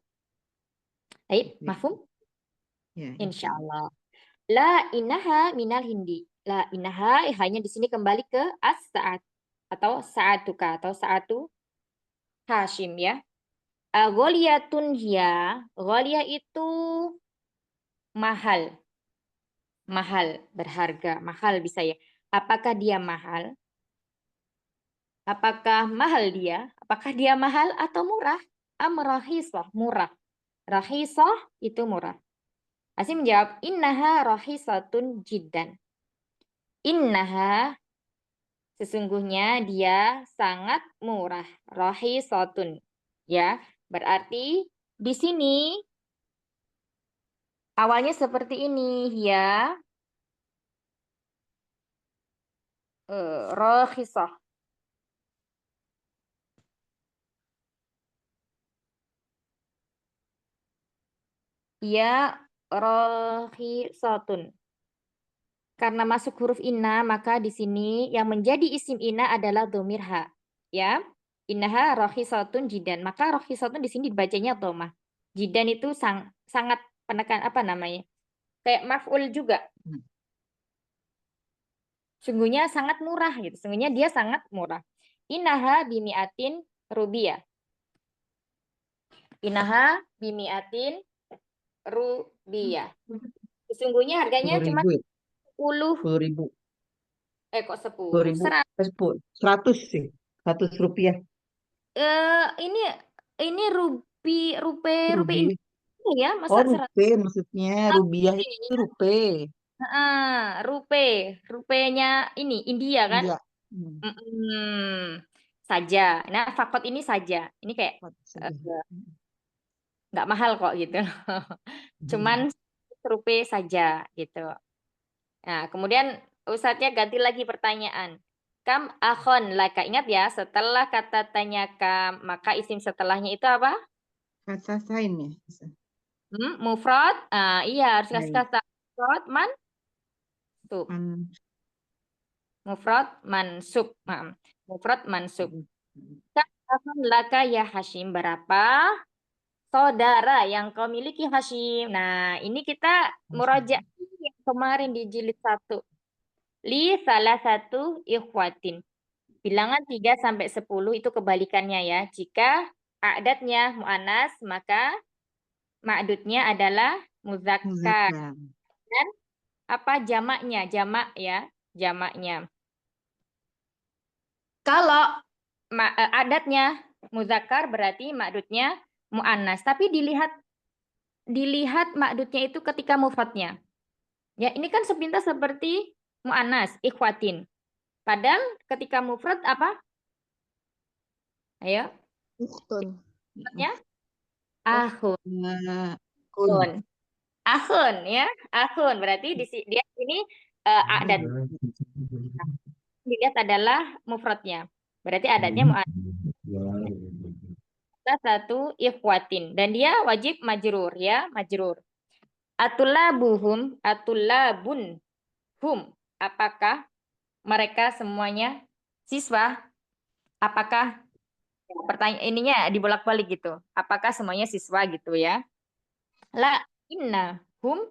Baik, Baik. mafhum? Ya, Insya Allah. La inaha minal hindi. La inaha hanya di sini kembali ke as-saat atau saatuka atau saatu Hashim ya. Gholiyatun hiya. Gholiyah itu mahal. Mahal, berharga, mahal bisa ya. Apakah dia mahal? Apakah mahal dia? Apakah dia mahal atau murah? Rahisah, murah. Rahisah itu murah. Asim menjawab, innaha rahisatun jiddan. Innaha sesungguhnya dia sangat murah. Rahisatun. Ya, berarti di sini awalnya seperti ini ya. Rakhisah. Ya, rakhisatun. Karena masuk huruf inna, maka di sini yang menjadi isim inna adalah dhamir ha. Ya. Innaha rakhisatun jidan. Maka rakhisatun di sini dibacanya dhamah. Jidan itu sangat penekan apa namanya? Kayak maf'ul juga. Sungguhnya sangat murah gitu. Sungguhnya dia sangat murah. Innaha bimi'atin rubiyah. Innaha bimi'atin rubiyah. Sesungguhnya harganya 10.000 cuma ya? 10. 10.000. Kok 10? 10.000. 100 sih. 100 rupiah. Ini rupi Rupiah. Indonesia ya, Oh, masa 100? rupiah maksudnya. Rubiah itu rupiah. Rupenya ini India kan? Iya. Saja. Nah, fakot ini saja. Ini kayak nggak mahal kok gitu. Cuman rupiah saja gitu. Nah, kemudian Ustadznya ganti lagi pertanyaan. Kam akhon laka. Ingat ya, setelah kata tanya kam, maka isim setelahnya itu apa? Kata sain ya. Mufrad. Iya, harus kasih Baik. kata mufrad mansub. Mufrad mansub. Mufrad mansub. Kam akhon laka ya Hashim. Berapa saudara yang kau miliki Hashim? Nah, ini kita muraja yang kemarin di jilid 1. Li salah satu ikhwatin. Bilangan 3 sampai 10 itu kebalikannya ya. Jika a'datnya mu'annas, maka ma'dudnya adalah muzakkar. Muzakkar. Dan apa jamaknya? Jamak ya, jamaknya. Kalau adatnya muzakkar berarti ma'dudnya mu'annas. Tapi dilihat ma'dudnya itu ketika mufradnya. Ya, ini kan sepintas seperti mu'annas, ikhwatin. Padahal ketika mufrad apa? Ayo. Ukhtun. Mufradnya akhun. Kun. Akhun ya. Akhun berarti dia ini adat. Dilihat adalah mufradnya. Berarti adatnya mu'annas. Satu ikhwatin dan dia wajib majrur ya, majrur. Atulabuhum, atulabun hum. Apakah mereka semuanya siswa? Apakah pertanyaan ininya dibolak-balik gitu. Apakah semuanya siswa gitu ya? La innahum,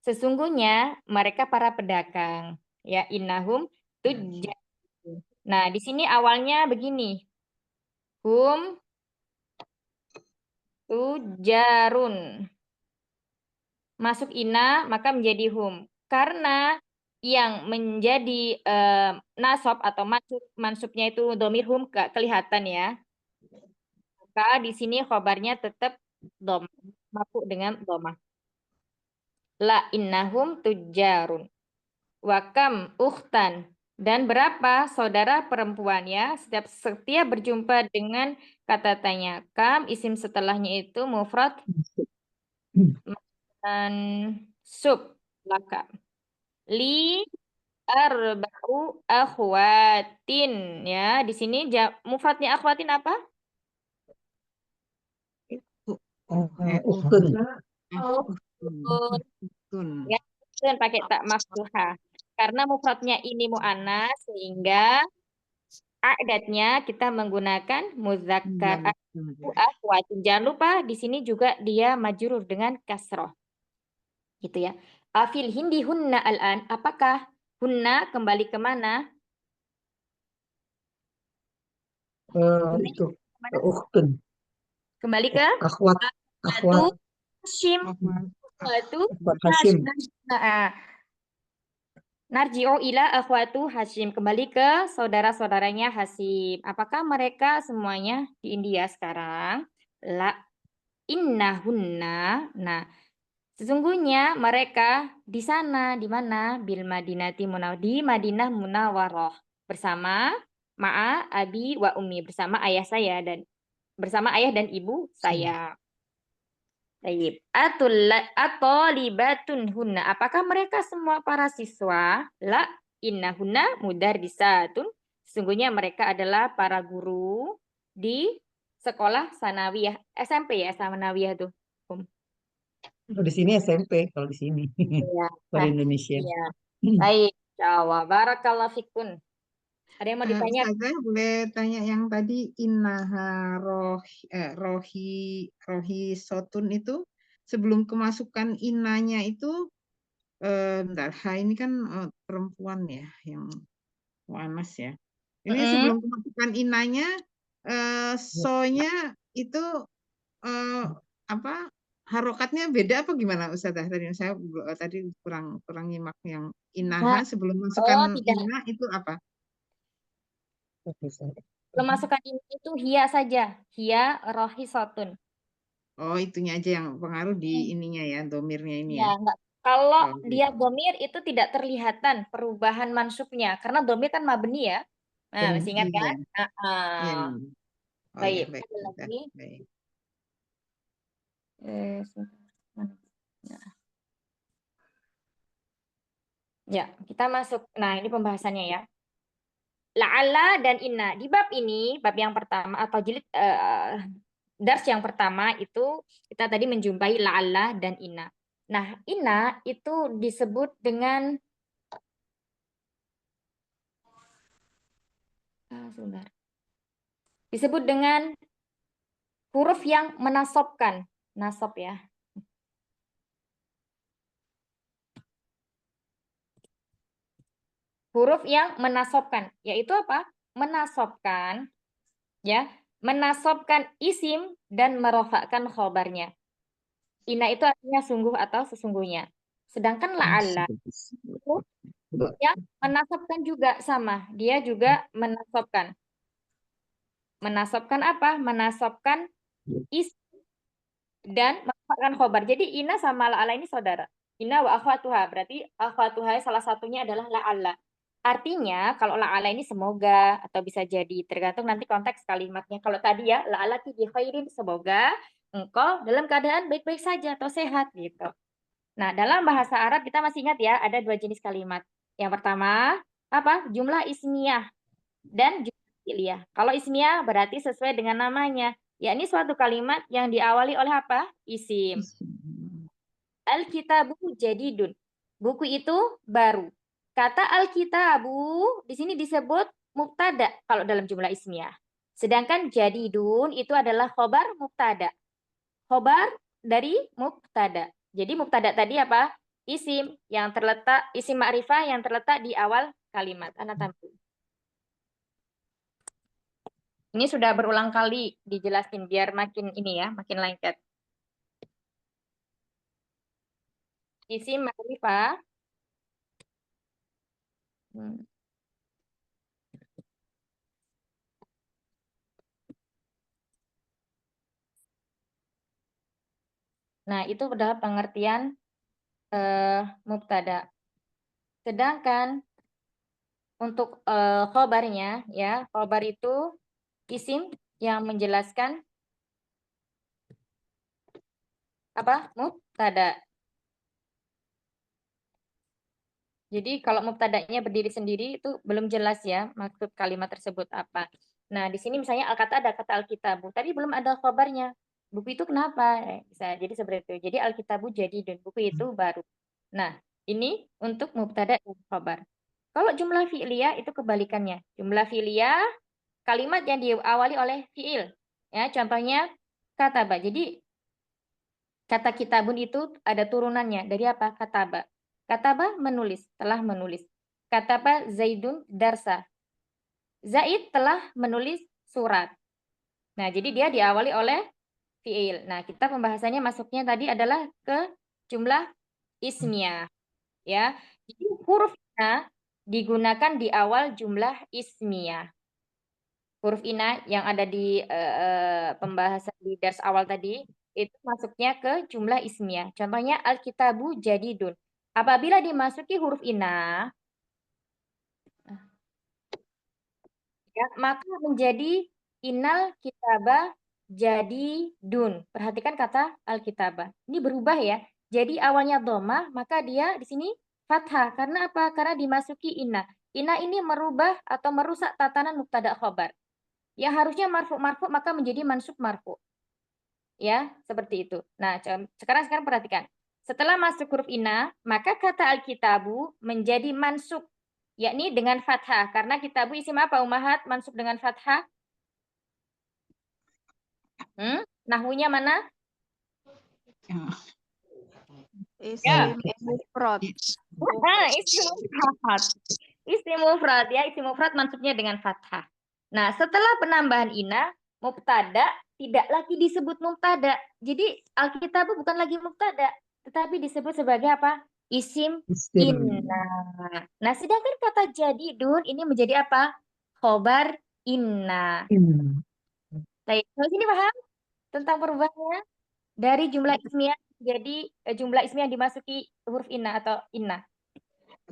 sesungguhnya mereka para pedagang. Ya, innahum tujjar. Nah, di sini awalnya begini. Hum tujarun. Masuk ina maka menjadi hum. Karena yang menjadi nasab atau mansubnya itu domir hum kelihatan ya. Maka di sini khobarnya tetap dom, maf'ul dengan domah. La innahum tujarun. Wakam ukhtan. Dan berapa saudara perempuan ya? Setiap berjumpa dengan kata tanya kam, isim setelahnya itu mufrad dan sub laka. Li arba'u akhwatin ya. Di sini mufradnya akhwatin apa? Ukhtun. Ya, dan pakai tak maftuhah. Karena mufradnya ini mu'annas sehingga a'datnya kita menggunakan muzakkar akhwatin. Jangan lupa di sini juga dia majrur dengan kasroh. Gitu ya. Afil hindi hunna al'an. Apakah hunna kembali ke mana? Itu ukhtun. Kembali ke Akhwat. Akhwat. Hashim. Itu Hashim. Narji'u ila akhwatu Hashim. Kembali ke saudara-saudaranya Hashim. Apakah mereka semuanya di India sekarang? La innahunna. Nah, sesungguhnya mereka di sana, di mana? Bil Madinati di Madinah Munawwaroh. Bersama ma'a abi wa ummi. Bersama ayah saya dan bersama ayah dan ibu saya. Baik. Atolibatun hunna. Apakah mereka semua para siswa? La innahunna mudarrisatun. Sesungguhnya mereka adalah para guru di sekolah sanawiyah. SMP ya, sanawiyah tuh. Kalau di sini SMP, kalau di sini. Iya. Kalau di Indonesia. Iya. Baik, insyaallah. Barakallahu fikun. Ada yang mau ditanya? Ustazah boleh tanya yang tadi innaha rohi sotun itu sebelum kemasukan innanya itu bentar, ini kan perempuan ya yang muannas ya. Ini sebelum kemasukan innanya sonya itu apa harokatnya beda apa gimana Ustazah? Tadi saya tadi kurang nyimak yang innaha sebelum masukkan tidak. inna itu apa? Pemasukan ini itu hia saja. Hia rohisotun. Oh, itunya aja yang pengaruh di ininya ya, domirnya ini ya. Ya, enggak. Kalau Oh, dia domir itu tidak terlihatan perubahan mansubnya. Karena domir kan mabni ya. Nah, masih ingat kan? Iya. Iya. Oh ya, Baik. baik. Ada lagi. Baik. Ya, kita masuk. Nah, ini pembahasannya ya. la'alla dan inna. Di bab ini, bab yang pertama atau jilid dars yang pertama itu kita tadi menjumpai la'alla dan inna. Nah, inna itu disebut dengan sebentar. Disebut dengan huruf yang menasobkan. Nasab ya. Huruf yang menasobkan, yaitu apa? Menasobkan, ya, menasobkan isim dan merofakkan khobarnya. Inna itu artinya sungguh atau sesungguhnya. Sedangkan la'alla itu yang menasobkan juga sama, dia juga menasobkan. Menasobkan apa? Menasobkan isim dan merofakkan khobar. Jadi inna sama la'alla ini saudara. Inna wa akhwatuha, berarti akhwatuha salah satunya adalah la'alla. Artinya kalau la'ala ini semoga atau bisa jadi tergantung nanti konteks kalimatnya. Kalau tadi ya la'ala bi khairin, semoga engkau dalam keadaan baik-baik saja atau sehat gitu. Nah, dalam bahasa Arab kita masih ingat ya ada dua jenis kalimat. Yang pertama apa? Jumlah ismiyah dan jumlah fi'liyah. Kalau ismiyah berarti sesuai dengan namanya. Yakni suatu kalimat yang diawali oleh apa? Isim. Al-kitabu jadidun. Buku itu baru. Kata al-kitabu di sini disebut mubtada kalau dalam jumlah ismiyah. Sedangkan jadidun itu adalah khobar mubtada. Khobar dari mubtada. Jadi mubtada tadi apa? Isim yang terletak, isim ma'rifah yang terletak di awal kalimat. Ana tampil. Ini sudah berulang kali dijelasin biar makin ini ya, makin lengket. Isim ma'rifah. Nah, itu adalah pengertian mubtada. Sedangkan untuk khobarnya, ya, khobar itu isim yang menjelaskan apa? Mubtada. Jadi kalau mubtadanya berdiri sendiri itu belum jelas ya maksud kalimat tersebut apa. Nah, di sini misalnya ada kata al-kitabu, tapi belum ada khobarnya. Buku itu kenapa? Bisa jadi seperti itu. Jadi al-kitabu jadi dan buku itu baru. Nah, ini untuk mubtada dan khobar. Kalau jumlah fi'liyah itu kebalikannya. Jumlah fi'liyah kalimat yang diawali oleh fi'il. Ya, contohnya kataba. Jadi kata kitabun itu ada turunannya dari apa? Kataba. Kataba menulis, telah menulis. Kataba Zaidun darsa. Zaid telah menulis surat. Nah, jadi dia diawali oleh fi'il. Nah, kita pembahasannya masuknya tadi adalah ke jumlah ismiyah. Ya. Jadi huruf ina digunakan di awal jumlah ismiyah. Huruf ina yang ada di pembahasan di dars awal tadi itu masuknya ke jumlah ismiyah. Contohnya al-kitabu jadidun. Apabila dimasuki huruf ina, ya, maka menjadi innal kitaba jadidun. Perhatikan kata al-kitaba. Ini berubah ya. Jadi awalnya dhamma, maka dia di sini fathah. Karena apa? Karena dimasuki inna. Inna ini merubah atau merusak tatanan mubtada khobar. Yang harusnya marfu maka menjadi mansub marfu. Ya, seperti itu. Nah, sekarang perhatikan. Setelah masuk huruf ina, maka kata al-kitabu menjadi mansub, yakni dengan fathah. Karena kitabu isim apa, Ummahat? Mansub dengan fathah. Nahwunya mana? Isim mufrad. Isim mufrad. Isim mufrad ya, isim mufrad mansubnya dengan fathah. Nah, setelah penambahan ina, mubtada tidak lagi disebut mubtada. Jadi al-kitabu bukan lagi mubtada, tetapi disebut sebagai apa? Isim inna. Nah, sedangkan kata jadidun ini menjadi apa? Khobar inna. Baik, sini paham tentang perubahannya dari jumlah ismiyah jadi jumlah ismiyah yang dimasuki huruf inna atau inna.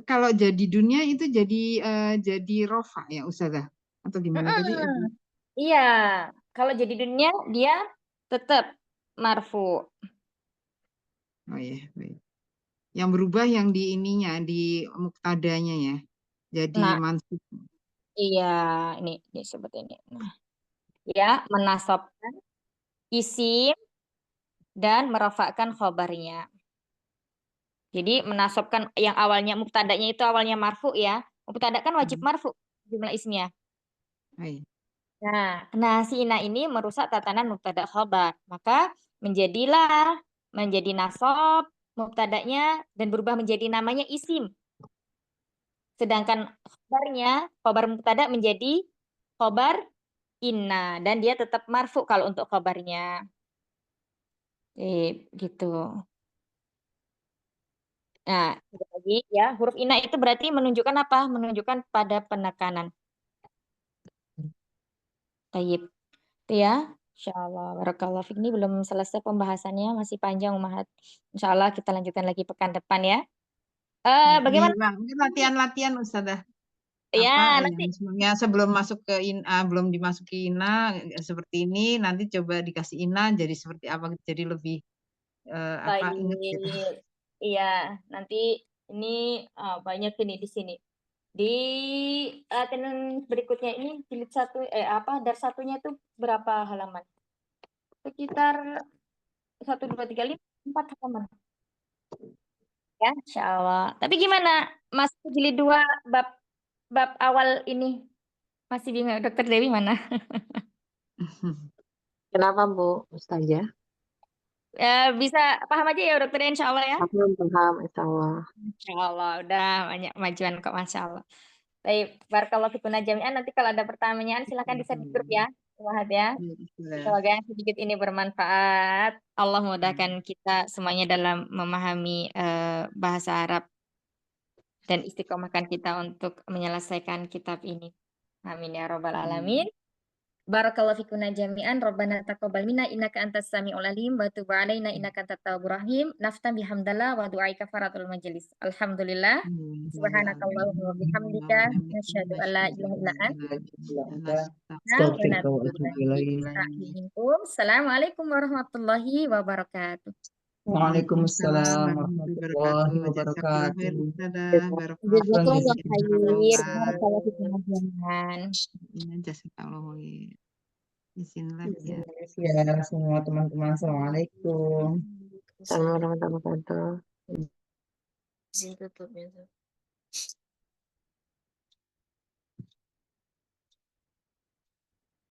Kalau jadi dunia itu jadi rofa ya Ustazah atau gimana tadi? Iya, kalau jadi dunia dia tetap marfu. Oh iya, baik. Yang berubah yang di ininya, di muktadanya ya. Jadi Nah, mansub. Iya, ini disebut ini. Nah, ya, menasabkan isim dan merofakkan khobarnya. Jadi menasabkan yang awalnya mubtada'nya itu awalnya marfu ya. Mubtada kan wajib marfu jumlah ismnya. Baik. Nah, si ina ini merusak tatanan mubtada khobar. Maka menjadi nasab mubtada'nya dan berubah menjadi namanya isim. Sedangkan khobar mubtada menjadi khobar inna dan dia tetap marfu kalau untuk khobarnya. Gitu. Nah, sekali lagi ya, huruf ina itu berarti menunjukkan apa? Menunjukkan pada penekanan. Tayyib. Itu ya. Insyaallah. Barakallahu fiik. Ini belum selesai pembahasannya, masih panjang Umahat. Insyaallah kita lanjutkan lagi pekan depan ya. Bagaimana? Bang, mungkin latihan-latihan Ustazah. Ya, Apa nanti yang sebelumnya sebelum masuk ke belum dimasuki ina seperti ini, nanti coba dikasih ina jadi seperti apa, jadi lebih ingat gitu. baik. Iya, nanti ini banyak ini di sini. Di latihan berikutnya ini jilid 1 dar satunya itu berapa halaman? Sekitar 1 2 3 5 4 halaman. Ya, insyaallah. Tapi gimana? Mas jilid 2 bab bab awal ini masih bingung Dokter Dewi mana? Kenapa Bu Ustazah? Bisa paham aja ya Dokter insyaallah ya. Aku belum paham, insya Allah. Insyaallah udah banyak kemajuan kok masyaallah. Baik, barakallahu fikum jami'an. Nanti kalau ada pertanyaan silakan di-share di grup ya. Wahad ya. Semoga yang sedikit ini bermanfaat. Allah mudahkan kita semuanya dalam memahami bahasa Arab dan istiqomahkan kita untuk menyelesaikan kitab ini. Amin ya rabbal alamin. Barakallahu fikuna jami'an. Rabbana taqabbal minna innaka antas samiul alim wa tub alaina innaka antat tawwabur rahim. Naftan bihamdallah wa du'ai kafaratul majlis. Alhamdulillah. Subhanakallahumma wa bihamdika nasyhadu an la ilaha illa anta Astaghfirullah wa atubu ilaih. Assalamualaikum warahmatullahi wabarakatuh. Waalaikumsalam warahmatullahi wabarakatuh. Jazakumullah khair. Jazakallah. Barakallahu fikum jami'an. Jazakallah. Izin lagi ya. Ya, semua teman-teman. Assalamualaikum. Assalamualaikum warahmatullahi wabarakatuh. Izin tutup ya.